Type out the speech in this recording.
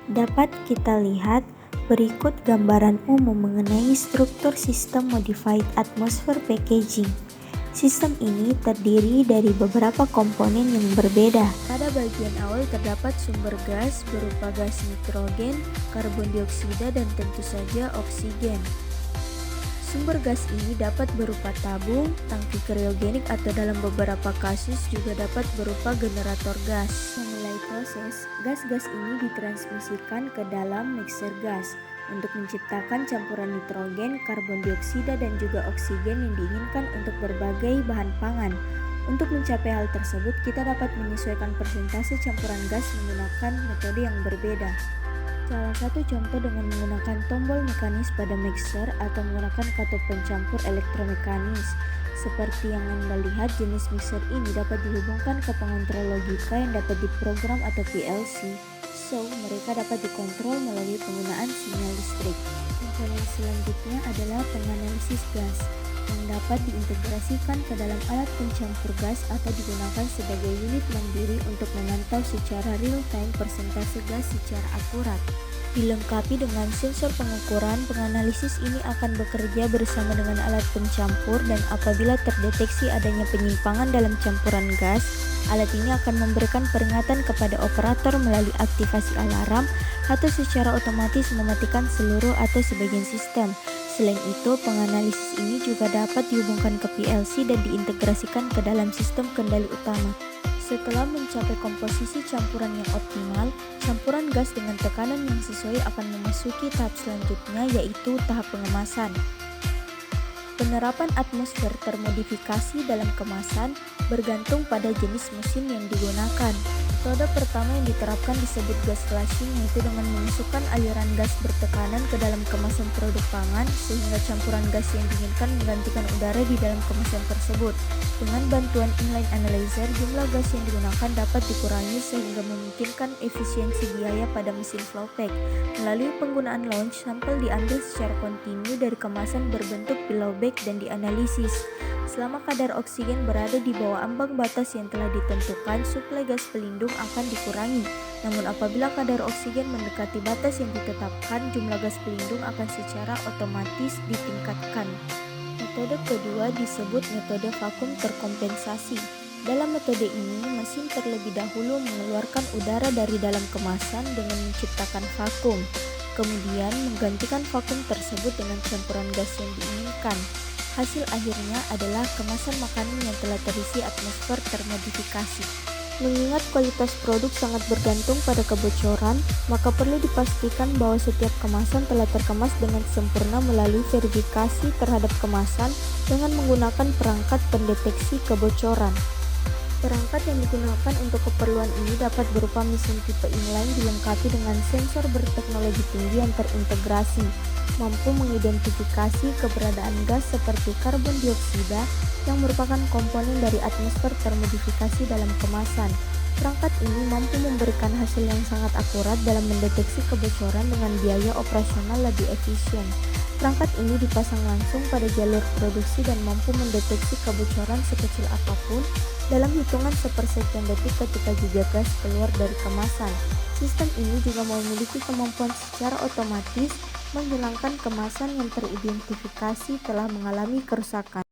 Dapat kita lihat berikut gambaran umum mengenai struktur sistem Modified Atmosphere Packaging. Sistem ini terdiri dari beberapa komponen yang berbeda. Pada bagian awal terdapat sumber gas berupa gas nitrogen, karbon dioksida, dan tentu saja oksigen. Sumber gas ini dapat berupa tabung, tangki kriogenik, atau dalam beberapa kasus juga dapat berupa generator gas. Memulai proses, gas-gas ini ditransmisikan ke dalam mixer gas untuk menciptakan campuran nitrogen, karbon dioksida, dan juga oksigen yang diinginkan untuk berbagai bahan pangan. Untuk mencapai hal tersebut, kita dapat menyesuaikan persentase campuran gas menggunakan metode yang berbeda. Salah satu contoh dengan menggunakan tombol mekanis pada mixer atau menggunakan katup pencampur elektromekanis. Seperti yang Anda lihat, jenis mixer ini dapat dihubungkan ke pengontrol logika yang dapat diprogram atau PLC. So, mereka dapat dikontrol melalui penggunaan sinyal listrik. Komponen selanjutnya adalah penganalisis gas, yang dapat diintegrasikan ke dalam alat pencampur gas atau digunakan sebagai unit mandiri untuk memantau secara real-time persentase gas secara akurat. Dilengkapi dengan sensor pengukuran, penganalisis ini akan bekerja bersama dengan alat pencampur, dan apabila terdeteksi adanya penyimpangan dalam campuran gas, alat ini akan memberikan peringatan kepada operator melalui aktivasi alarm atau secara otomatis mematikan seluruh atau sebagian sistem. Selain itu, penganalisis ini juga dapat dihubungkan ke PLC dan diintegrasikan ke dalam sistem kendali utama. Setelah mencapai komposisi campuran yang optimal, campuran gas dengan tekanan yang sesuai akan memasuki tahap selanjutnya, yaitu tahap pengemasan. Penerapan atmosfer termodifikasi dalam kemasan bergantung pada jenis mesin yang digunakan. Metode pertama yang diterapkan disebut gas flushing, yaitu dengan memasukkan aliran gas bertekanan ke dalam kemasan produk pangan sehingga campuran gas yang diinginkan menggantikan udara di dalam kemasan tersebut. Dengan bantuan inline analyzer, jumlah gas yang digunakan dapat dikurangi sehingga memungkinkan efisiensi biaya pada mesin flowpack. Melalui penggunaan launch, sampel diambil secara kontinu dari kemasan berbentuk billowback dan dianalisis. Selama kadar oksigen berada di bawah ambang batas yang telah ditentukan, suplai gas pelindung akan dikurangi. Namun apabila kadar oksigen mendekati batas yang ditetapkan, jumlah gas pelindung akan secara otomatis ditingkatkan. Metode kedua disebut metode vakum terkompensasi. Dalam metode ini, mesin terlebih dahulu mengeluarkan udara dari dalam kemasan dengan menciptakan vakum, kemudian menggantikan vakum tersebut dengan campuran gas yang diinginkan. Hasil akhirnya adalah kemasan makanan yang telah terisi atmosfer termodifikasi. Mengingat kualitas produk sangat bergantung pada kebocoran, maka perlu dipastikan bahwa setiap kemasan telah terkemas dengan sempurna melalui verifikasi terhadap kemasan dengan menggunakan perangkat pendeteksi kebocoran. Perangkat yang digunakan untuk keperluan ini dapat berupa mesin tipe inline dilengkapi dengan sensor berteknologi tinggi yang terintegrasi, mampu mengidentifikasi keberadaan gas seperti karbon dioksida yang merupakan komponen dari atmosfer termodifikasi dalam kemasan. Perangkat ini mampu memberikan hasil yang sangat akurat dalam mendeteksi kebocoran dengan biaya operasional lebih efisien. Perangkat ini dipasang langsung pada jalur produksi dan mampu mendeteksi kebocoran sekecil apapun dalam hitungan sepersekian detik ketika juga gas keluar dari kemasan. Sistem ini juga memiliki kemampuan secara otomatis menghilangkan kemasan yang teridentifikasi telah mengalami kerusakan.